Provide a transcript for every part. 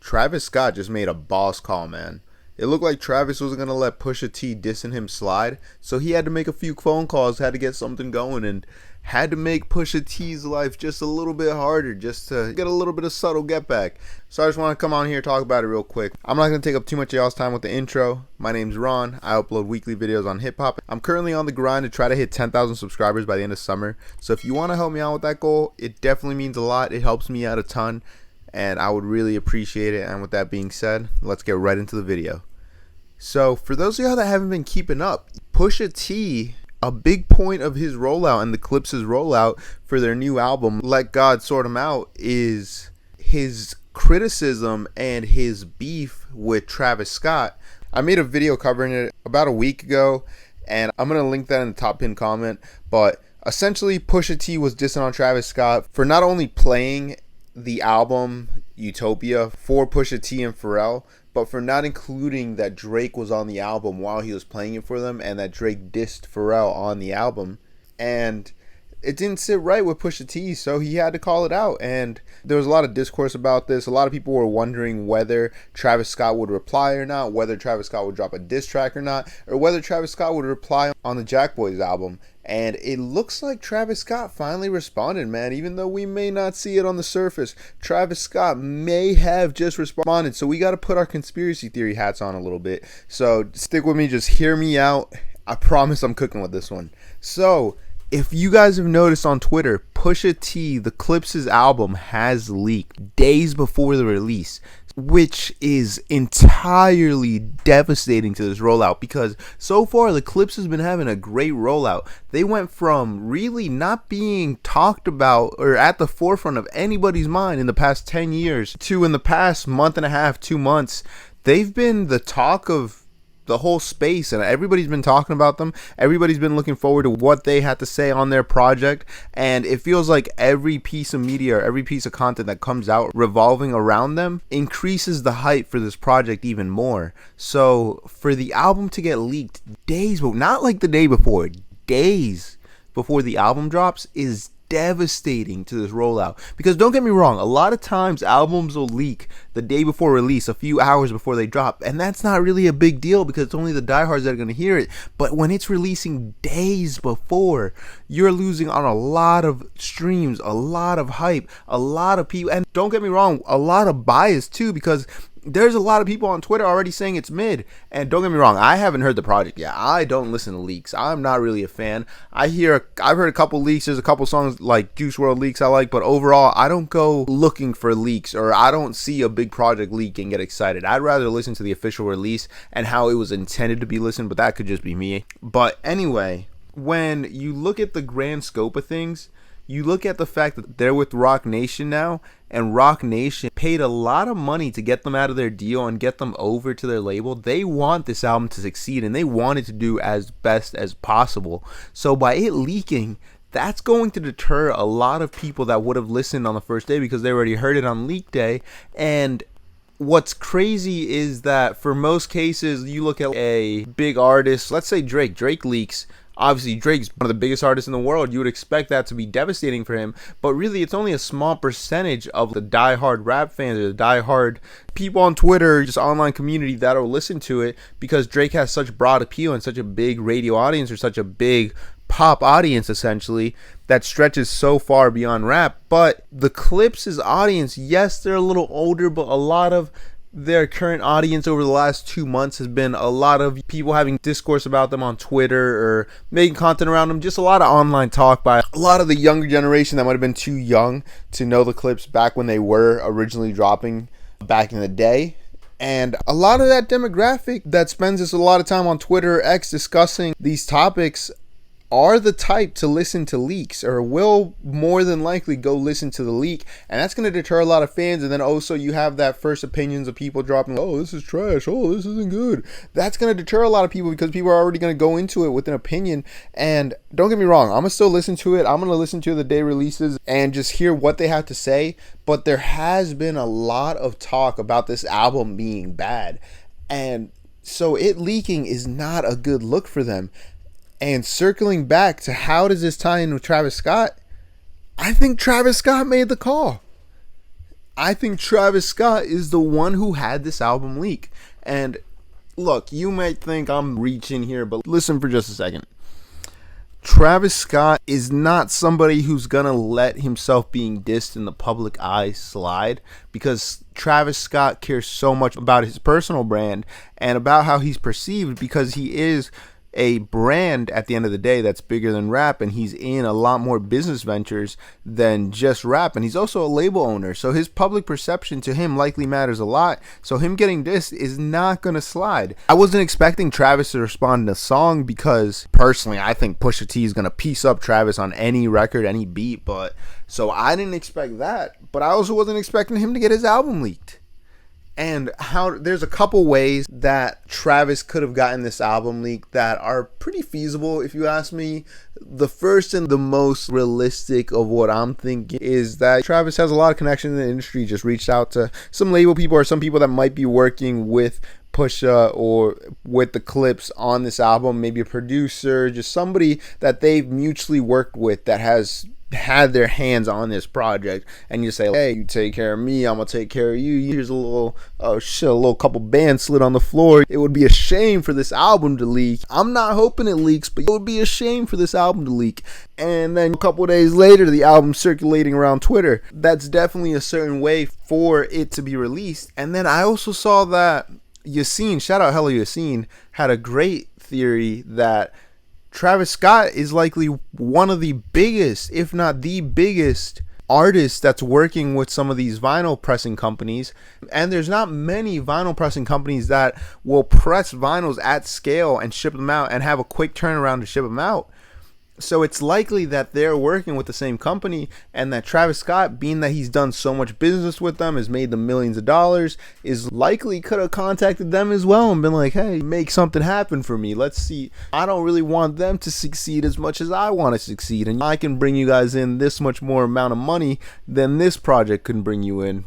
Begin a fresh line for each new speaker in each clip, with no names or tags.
Travis Scott just made a boss call, man. It looked like Travis wasn't going to let Pusha T dissing him slide, so he had to make a few phone calls, had to get something going, and had to make Pusha T's life just a little bit harder, just to get a little bit of subtle get back. So I just want to come on here and talk about it real quick. I'm not going to take up too much of y'all's time with the intro. My name's Ron. I upload weekly videos on hip-hop. I'm currently on the grind to try to hit 10,000 subscribers by the end of summer. So if you want to help me out with that goal, it definitely means a lot. It helps me out a ton, and I would really appreciate it. And with that being said, let's get right into the video. So for those of y'all that haven't been keeping up, Pusha T, a big point of his rollout and the Clips' rollout for their new album, Let God Sort 'Em Out, is his criticism and his beef with Travis Scott. I made a video covering it about a week ago, and I'm going to link that in the top pinned comment. But essentially, Pusha T was dissing on Travis Scott for not only playing the album Utopia for Pusha T and Pharrell, but for not including that Drake was on the album while he was playing it for them, and that Drake dissed Pharrell on the album. And it didn't sit right with Pusha T, so he had to call it out. And there was a lot of discourse about this. A lot of people were wondering whether Travis Scott would reply or not, whether Travis Scott would drop a diss track or not, or whether Travis Scott would reply on the Jack Boys album. And it looks like Travis Scott finally responded, man. Even though we may not see it on the surface, Travis Scott may have just responded. So we got to put our conspiracy theory hats on a little bit. So stick with me. Just hear me out. I promise I'm cooking with this one. So if you guys have noticed on Twitter, Pusha T, the Clips' album, has leaked days before the release, which is entirely devastating to this rollout, because so far the Clips has been having a great rollout. They went from really not being talked about or at the forefront of anybody's mind in the past 10 years to, in the past month and a half, 2 months, they've been the talk of the whole space, and everybody's been talking about them. Everybody's been looking forward to what they had to say on their project, and it feels like every piece of media or every piece of content that comes out revolving around them increases the hype for this project even more. So for the album to get leaked days, but not like the day before, days before the album drops, is devastating to this rollout. Because don't get me wrong, a lot of times albums will leak the day before release, a few hours before they drop, and that's not really a big deal because it's only the diehards that are going to hear it. But when it's releasing days before, you're losing on a lot of streams, a lot of hype, a lot of people, and don't get me wrong, a lot of bias too, because there's a lot of people on Twitter already saying it's mid. And don't get me wrong, I haven't heard the project yet. I don't listen to leaks. I'm not really a fan. I've heard a couple leaks. There's a couple songs like Juice WRLD leaks I like, but overall, I don't go looking for leaks, or I don't see a big project leak and get excited. I'd rather listen to the official release and how it was intended to be listened, but that could just be me. But anyway, when you look at the grand scope of things, you look at the fact that they're with Roc Nation now, and Roc Nation paid a lot of money to get them out of their deal and get them over to their label. They want this album to succeed, and they want it to do as best as possible. So by it leaking, that's going to deter a lot of people that would have listened on the first day because they already heard it on leak day. And what's crazy is that for most cases, you look at a big artist, let's say Drake leaks. Obviously, Drake's one of the biggest artists in the world. You would expect that to be devastating for him. But really, it's only a small percentage of the diehard rap fans or the diehard people on Twitter, just online community that'll listen to it, because Drake has such broad appeal and such a big radio audience, or such a big pop audience, essentially, that stretches so far beyond rap. But the Clips' audience, yes, they're a little older, but a lot of their current audience over the last 2 months has been a lot of people having discourse about them on Twitter or making content around them. Just a lot of online talk by a lot of the younger generation that might have been too young to know the Clips back when they were originally dropping back in the day. And a lot of that demographic that spends a lot of time on Twitter or X discussing these topics are the type to listen to leaks, or will more than likely go listen to the leak, and that's going to deter a lot of fans. And then also you have that first opinions of people dropping, oh, this is trash, oh, this isn't good. That's going to deter a lot of people because people are already going to go into it with an opinion. And don't get me wrong, I'm going to still listen to it. I'm going to listen to the day releases and just hear what they have to say. But there has been a lot of talk about this album being bad, and so it leaking is not a good look for them. And circling back to how does this tie in with Travis Scott, I think Travis Scott made the call. I think Travis Scott is the one who had this album leak. And look, you might think I'm reaching here, but listen for just a second. Travis Scott is not somebody who's gonna let himself being dissed in the public eye slide, because Travis Scott cares so much about his personal brand and about how he's perceived, because he is a brand at the end of the day that's bigger than rap, and he's in a lot more business ventures than just rap, and he's also a label owner, so his public perception to him likely matters a lot. So him getting dissed is not gonna slide. I wasn't expecting Travis to respond in a song, because personally I think Pusha T is gonna piece up Travis on any record, any beat, but so I didn't expect that. But I also wasn't expecting him to get his album leaked. And how there's a couple ways that Travis could have gotten this album leaked that are pretty feasible, if you ask me. The first and the most realistic of what I'm thinking is that Travis has a lot of connections in the industry, just reached out to some label people or some people that might be working with Pusha or with the Clips on this album, maybe a producer, just somebody that they've mutually worked with that has had their hands on this project, and you say, hey, you take care of me, I'm gonna take care of you. Here's a little a little couple bands slid on the floor. It would be a shame for this album to leak. I'm not hoping it leaks, but it would be a shame for this album to leak. And then a couple of days later, the album's circulating around Twitter. That's definitely a certain way for it to be released. And then I also saw that Yassine, shout out Hella Yassine, had a great theory that Travis Scott is likely one of the biggest, if not the biggest, artist that's working with some of these vinyl pressing companies. And there's not many vinyl pressing companies that will press vinyls at scale and ship them out and have a quick turnaround to ship them out. So it's likely that they're working with the same company, and that Travis Scott, being that he's done so much business with them, has made them millions of dollars, is likely could have contacted them as well and been like, hey, make something happen for me. Let's see. I don't really want them to succeed as much as I want to succeed, and I can bring you guys in this much more amount of money than this project can bring you in.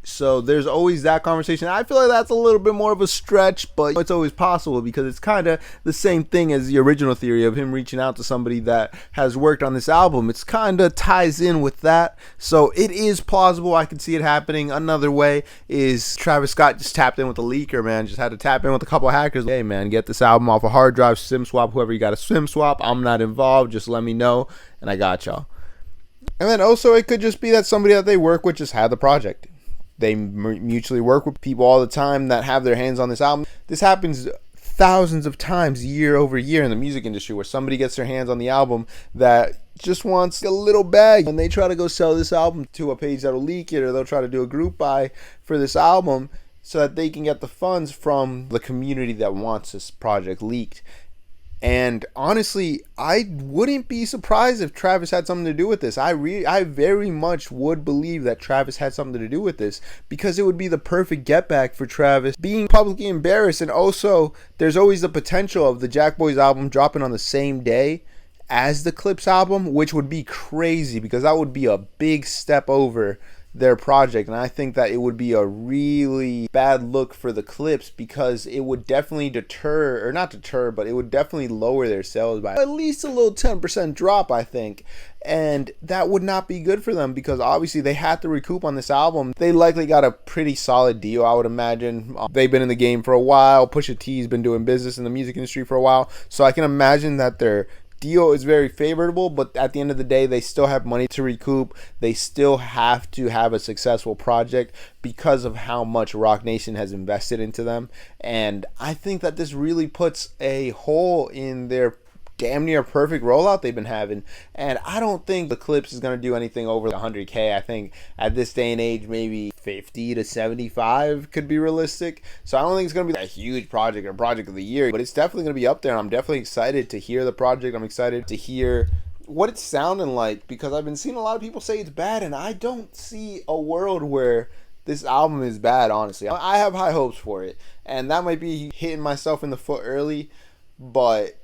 So there's always that conversation. I feel like that's a little bit more of a stretch, but it's always possible, because it's kind of the same thing as the original theory of him reaching out to somebody that has worked on this album. It's kind of ties in with that. So it is plausible. I can see it happening. Another way is Travis Scott just tapped in with a leaker, man. Just had to tap in with a couple of hackers. Hey, man, get this album off a hard drive, SIM swap, whoever you got to SIM swap. I'm not involved. Just let me know, and I got y'all. And then also it could just be that somebody that they work with just had the project. They mutually work with people all the time that have their hands on this album. This happens thousands of times year over year in the music industry, where somebody gets their hands on the album that just wants a little bag, and they try to go sell this album to a page that'll leak it, or they'll try to do a group buy for this album so that they can get the funds from the community that wants this project leaked. And honestly, I wouldn't be surprised if Travis had something to do with this. I very much would believe that Travis had something to do with this, because it would be the perfect get back for Travis being publicly embarrassed. And also, there's always the potential of the Jack Boys album dropping on the same day as the Clips album, which would be crazy, because that would be a big step over their project. And I think that it would be a really bad look for the Clips, because it would definitely deter, or not deter, but it would definitely lower their sales by at least a little 10% drop, I think. And that would not be good for them, because obviously they had to recoup on this album. They likely got a pretty solid deal, I would imagine. They've been in the game for a while. Pusha T's been doing business in the music industry for a while, so I can imagine that their deal is very favorable. But at the end of the day, they still have money to recoup. They still have to have a successful project because of how much Roc Nation has invested into them. And I think that this really puts a hole in their damn near perfect rollout they've been having. And I don't think the Clips is going to do anything over 100K. I think at this day and age, maybe 50 to 75 could be realistic. So I don't think it's going to be a huge project or project of the year, but it's definitely going to be up there. And I'm definitely excited to hear the project. I'm excited to hear what it's sounding like, because I've been seeing a lot of people say it's bad, and I don't see a world where this album is bad, honestly. I have high hopes for it, and that might be hitting myself in the foot early, but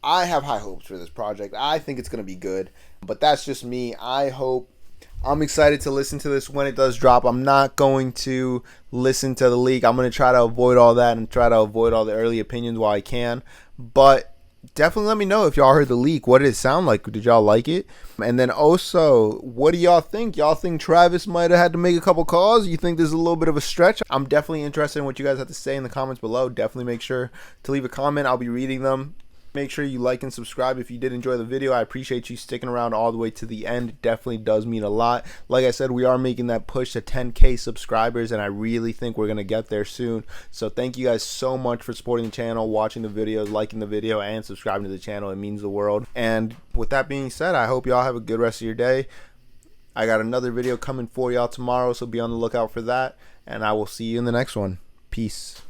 I have high hopes for this project. I think it's going to be good, but that's just me. I'm excited to listen to this when it does drop. I'm not going to listen to the leak. I'm going to try to avoid all that and try to avoid all the early opinions while I can. But definitely let me know if y'all heard the leak. What did it sound like? Did y'all like it? And then also, what do y'all think? Y'all think Travis might have had to make a couple calls? You think there's a little bit of a stretch? I'm definitely interested in what you guys have to say in the comments below. Definitely make sure to leave a comment. I'll be reading them. Make sure you like and subscribe if you did enjoy the video. I appreciate you sticking around all the way to the end. It definitely does mean a lot. Like I said, we are making that push to 10K subscribers, and I really think we're going to get there soon. So thank you guys so much for supporting the channel, watching the videos, liking the video, and subscribing to the channel. It means the world. And with that being said, I hope y'all have a good rest of your day. I got another video coming for y'all tomorrow, so be on the lookout for that. And I will see you in the next one. Peace.